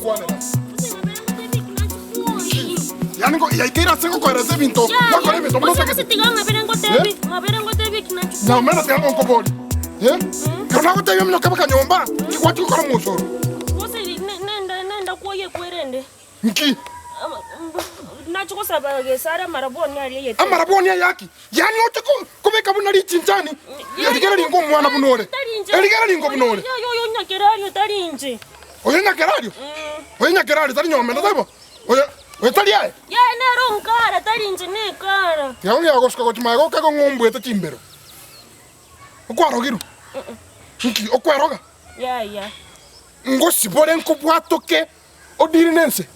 kwanera. Yani ko yaikira sengo ko rese binto. Ba ko binto mo sake. Sitiganga berengo tevi kinacho. Na mena te amo ko bodi. Kana ko te yomno kaba kanyomba. Ki kwati ko mo soro. Bose nenda kuye kwerende. Nki. Nacho ko sabaga sara maraboni ali yete. Amaraboni yaki. Yani ote ko be kabuna ri chinchani. Yalikera lingo mwana bunore. Yalikera lingo bunore. Yo nyakerario tarinje. Oye nyakerario. Oye nyakerario tari nyomba ndabo. Oye tari yae. Ya nero nkara tarinje ne kara. Ya ungi agoska ko timago ka ngombu eta timbero. Okwaro giru. Nki okwaroga. Ya. Ngosi bore nko bwatoke odirinense.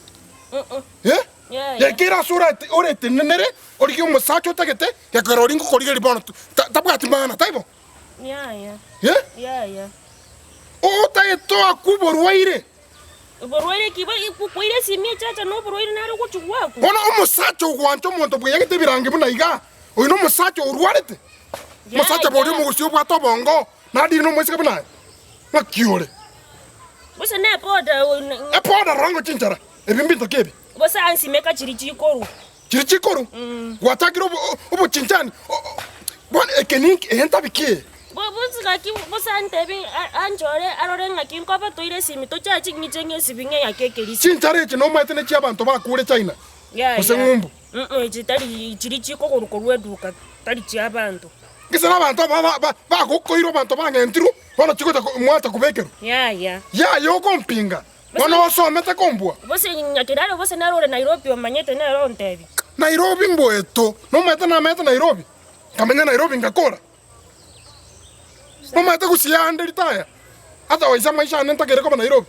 Ya kira sura orete nenere oriki umusacho takete ya karori ngo korige libono tabwati mana taibo. Ya. O taeto akuborwaire. Borwaire kiba ikukwire simie chacha no borwaire nari kuchugwako. Ona umusacho gwanto monto bwegete birange bunaiga. Oino umusacho urwarete. Musacha bori mu gusyo bwato bongo nadi no mwesika bunaye. Makiore. Bosa ne poda. Poda rango chinchara. Ebimbito kebi. Bosa ansi meka chirichikoru. Chirichikoru? Watakiro obo chinchani. Bon ekenik ehenta bikie. Bosa ki bosa antebi anjore arorenga kinkoba toire simi to chachi ngichenge sibinge yakekeri. Chinchare chino matene chiabanto bakure China. Bosa ngumbu. Chitari chirichikoru korweduka tari chiabanto. Kisana banto ba gokoiro banto bangentiru bona chikota mwata kubekero. Ya. Ya yo kompinga. Bona osomete kombua. Bose nyakiraro bose narore Nairobi omanyete nero ntebi. Nairobi mboeto. No meta na meta Nairobi. Kamenya Nairobi ngakora. No meta kusia ande ritaya. Hata waisa maisha nenta kere kwa Nairobi.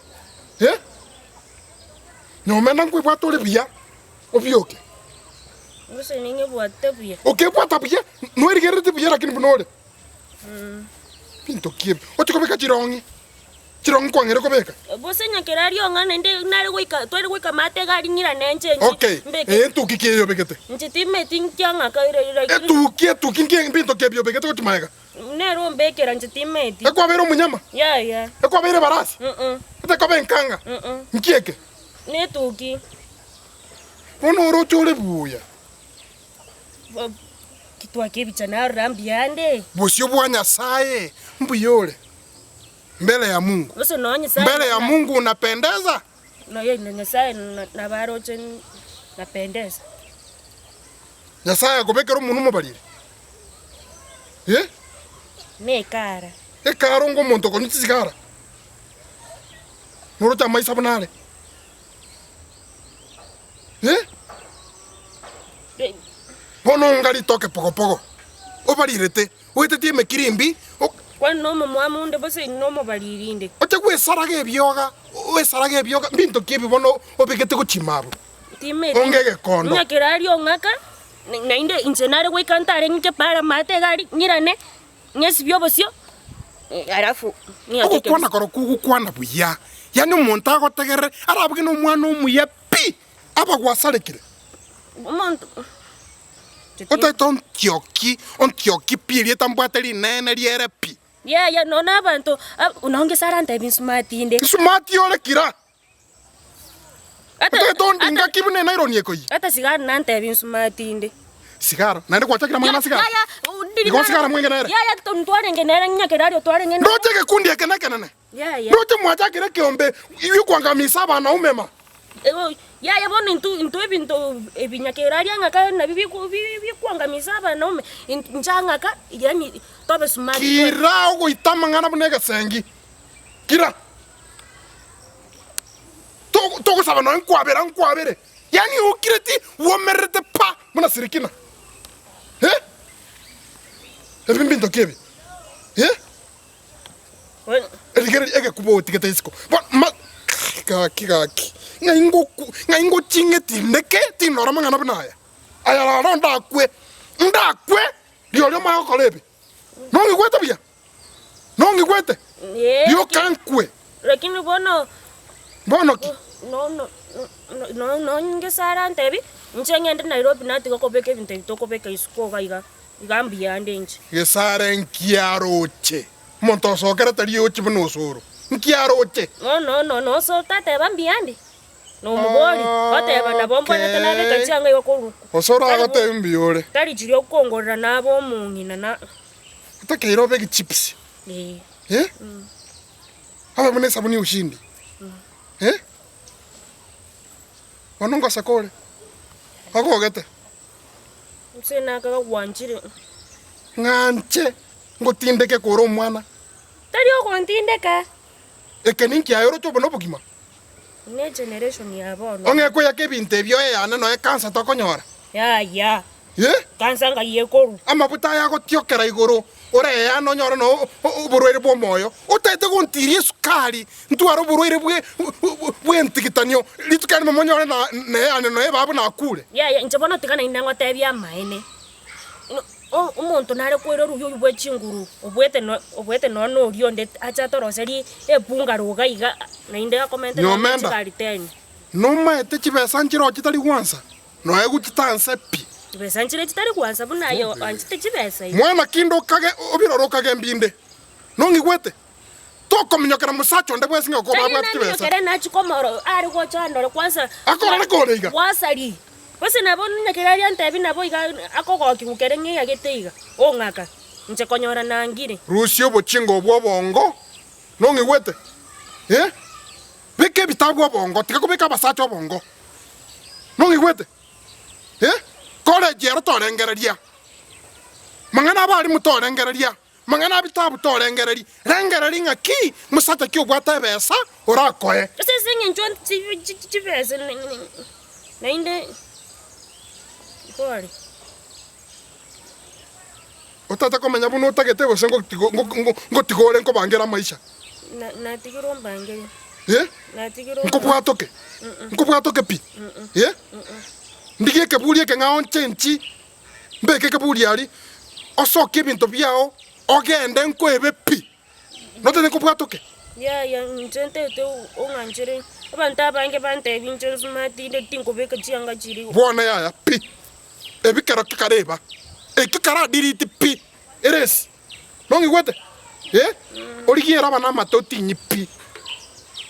No mena kuibwa tole bia. Obioke. Bose ninge bwate bia. Okay bwata bia. No erigere bia lakini bunore. Pinto kiebe. Otikobeka chirongi. Chirongi kwangere kobeka. Bose nyakerario ngane nde nare goika twere goika mate gari nyira nenje. Okay. Tuki kiyo bekete. Njitime tinkyanga kaire. Tuki pinto kebyo bekete kotimaega. Nero mbekera njitime ti. Ekwabero munyama. Ya. Ekwabere barasi. Ekwabere nkanga. Nkieke. Ne tuki. Ono rochole buya. Kitwa kebicha na rambiande. Bosio bwa Nyasaye mbuyole. Mbele ya Mungu. Bose no Nyasaye. Mbele ya Mungu unapendeza? No ye Nyasaye na baroche napendeza. Nyasaye akobekero umuntu mubalire. Ne kara. Karo ngo muntu ko nitsikara. Norocha maisa bunale. Bono ngali toke poco. Obalirete. Wete time kirimbi. Kwa nomo mwamunde bose nomo balirinde. Oche gwesarage ebyoga. Wesarage ebyoga binto kibi bono obekete ko chimabu. Time. Ongege kondo. Nyakerario ngaka. Na inde insenare we kantare nke para mate gari nyirane. Nyesi byobosyo. Arafu ni akeke. Okwana koro kugukwana buya. Yani umuntu agotegere arabwe no mwana umuye pi. Aba gwasarekire. Umuntu Otaito ontioki pili tambwateli nene liere pi. Ya nona abantu unaonge saranta binsumati inde. Sumati ole kira. Otaito ndinga kibune na ironi eko yi. Ata sigara nante binsumati inde. Sigara? Nande kwa chakira mwana sigara? Iko sigara mwenge nere? Ya tontuare ngenera nyakerario tware ngene. Roche ke kundi ekene. Ya. Roche mwachakire kiombe yukwangamisha bana umema. Ya bono into ebinto ebinyakeraria ngaka na bibi kwangamiza bana ume njanga ka yani tobe sumati. Kira ogo itama ngana bunega sengi. Kira. Togo sabana nkwabere. Yani ukireti womerete pa muna sirikina. Ebimbinto kebe. Erigere ege kubo tikete isko. Kaki. Ngaingo chinge tineke tinora mangana bunaya. Ayala ronda kwe. Ndakwe liolyo mayo kolebi. Nongi kwete bia. Nongi kwete. Yo kankwe. Lakini bono ki. No ngesara ntebi. Nchengende Nairobi nati kokobeke binte tokobeka isuko gaiga. Gambia ndenje. Gesara nkiaroche. Monto sokera tali ochi bunosoro. Nkiaroche. No so tate bambiande. no mugori bateba na bombo na tanare kachanga yoko osora agate mbiore tari chiri okongorera nabo mungina na atakeiro begi chips haba mune sabuni ushindi wanonga sakole akogete sina ka wanjire nganche ngotindeke koro mwana tari okontindeka ekeninki ayoro chobo no bugima ne generation ya bono onge ko yake binte byo yana no ekansa tokonyora ya kansa nga yekoru amabuta ya gotiokera igoro ore ya no nyora no uburwere bwo moyo utete gontirie sukari ntwaro uburwere bwe ntikitanyo litukani momonyora na ne ane no ebabu na kule ya njabona tikana inango tebya maene umuntu nare kwero ruyo bwe chinguru obwete no rionde acha toroseri epunga ruga iga na inde ga comment na chikari teni no maete chibesa nchiro chitari kwanza no egu chitanse pi chibesa nchire chitari kwanza bunayo anchite chibesa mwana kindo kage obiroro kage mbinde no ngigwete toko minyokera musacho nde bwesinga ko babwa chibesa kere na chikomoro ari go chandore kwanza akora ko reiga wasari bose nabo nyakeraria ntebi nabo iga akogoki gukere ngiya geteiga ongaka nche konyora nangire rusio bochingo bwo bongo no ngigwete beke bitabu bongo tikakubeka basacho bongo no ngigwete kore jero torengereria mangana bari mutorengereria mangana bitabu torengereri rengereri ngaki musata kyo bwata besa orakoe sese nginchon chibesa na inde kore otata komenya buno utagete bose ngotigore nko bangera maisha na tigiro mbangere na tigiro nko bwatoke pi ndigie kebulie ke ngao nchenchi mbeke kebulie ali osoke ibintu byao ogende nko ebe pi note nko bwatoke ya ncente te onganjire abantu abange bante binche smati de tinko beka chianga chiri bona ya pi ebikara kikareba ekikara diriti pi eres nongi gwete origiera bana matoti nyipi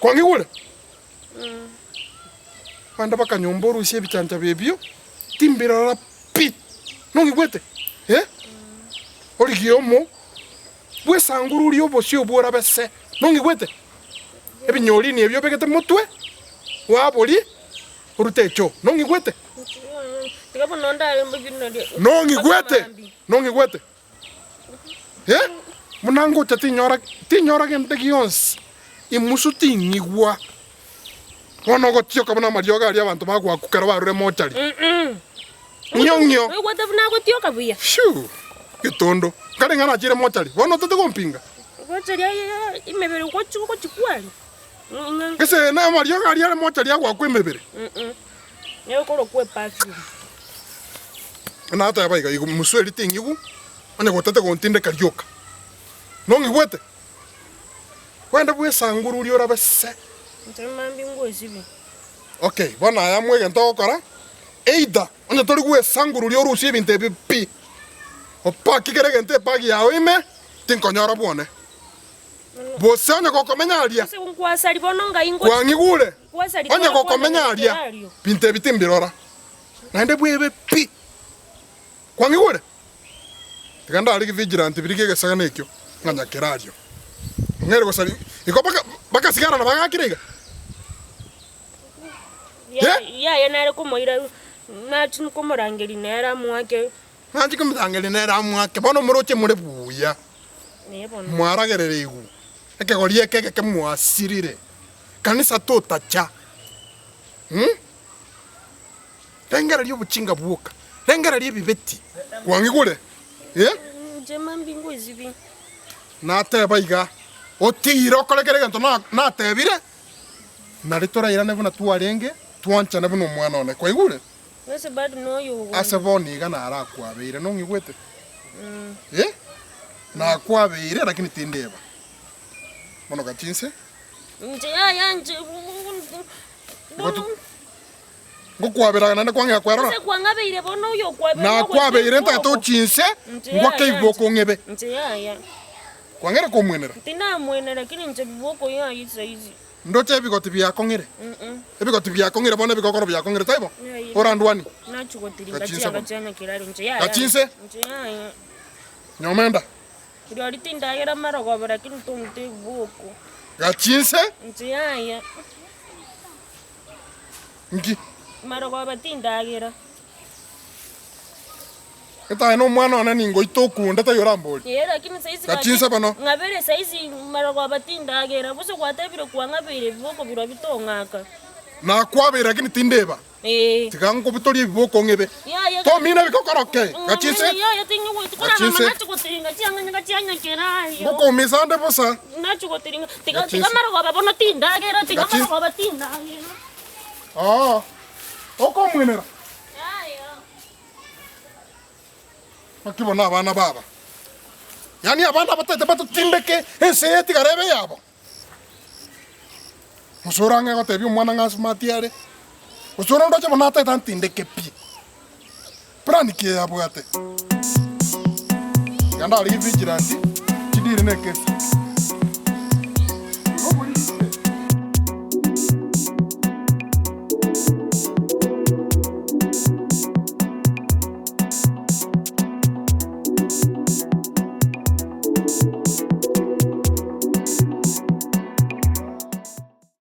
kwangi wole panda baka nyomboru isi ebichanja bebio timbirara pi nongi gwete origiomo bwe sangururi obosi obora bese nongi gwete ebinyoli ni ebyo begete mutwe waboli urutecho nongi gwete nongi gwete munango tinyora gente gionse imusu tingigwa wono gotio kabona marioga ali abantu bagwa kukera barure mochari nyongyo gwete buna gotio kabuya shu gitondo kare ngana chire mochari wono tete kompinga gochari imebere ko chikwali kese na marioga ali mochari agwa kwemebere Yo koro kwe perfume. Na ata baiga igu musweli tingigu. Anya gotete gontinde karyoka. Nongi gwete. Kwenda bwe sanguru uri ora bese. Ntamambi ngozibi. Okay, bana ya mwege ntokora. Eida, anya tori gwe sanguru uri oru sibi ntebi pi. Opa kikere gente pagi yawe ime tinkonyora bone. Bose anya kokomenya alia. Se unkwasali bononga ingo. Kwangi gule. Anya kokomenya alia. Pinte bitimbirora. Naende bwebe pi. Kwangi gule. Tikanda ali vigilante birike gesaga nekyo. Nganya keradio. Ngere gosali. Iko baka sigara na baka kirega. Ya nare kumoira na chinu komorangeri nera mwake. Nanti kumutangeli nera mwake. Bono muroche muri buya. Nebona. Mwaragerere igu. Eke gorie keke mwasirire. Kanisa totacha. Rengera lyo buchinga buoka. Rengera lyo bibeti. Wangigule. Jema mbingo izibi. Na teba iga. Otiro kolekere ganto na tebire. Na ritora ira nebuna tuarenge, tuancha nebuna mwana one. Kwa igule. Ese bad no yo. Ase boni iga na ara kwabeire no ngigwete. Na kwabeire lakini tindeba. Mono gachinse. Nje ya nje. Ngokwabera nane kwanga kwara. Se kwangabeire bono yo kwabera. Na kwabeire ntato chinse. Ngwake iboko ngebe. Nje ya. Kwangera ko mwenera. Tina mwenera lakini nje biboko ya isa izi. Ndoche bigoti bya kongire. Ebigoti bya kongire bone bigokoro bya kongire taibo. Ora ndwani. Nachugotiri ngachanga kirari nje ya. Gachinse. Nje ya. Nyomenda. Kiro litinda yera marogo bara kintumte buko. Gachinse. Nje ya. Ngi. Marogo batinda yera. Eta no mwana ona ningo itokunda tayora mboli. Yera kimi saizi Gachinse bano. Ngabere saizi marogo batinda yera buso kwatebire kwa ngabere buko biro bitongaka. Na kwabera kini tindeba. Tikango bitori biboko ngebe. To mina bikokoroke. Gachinse. Ya tinyo kutikora mama nachugotiringa chianga kerayo. Boko misande bosa. Nachugotiringa tika marogo babona tinda yera tika marogo batinda yera. Ah. Oko mwenera. Makibona abana baba. Yani abana batete batutindeke enseti garebe yabo. Musorange gotebi umwana ngasmatiare. Usoro ndoche bonata tantindeke pi. Praniki yabo ate. Ganda ali vigilante. Chidiri nekesi.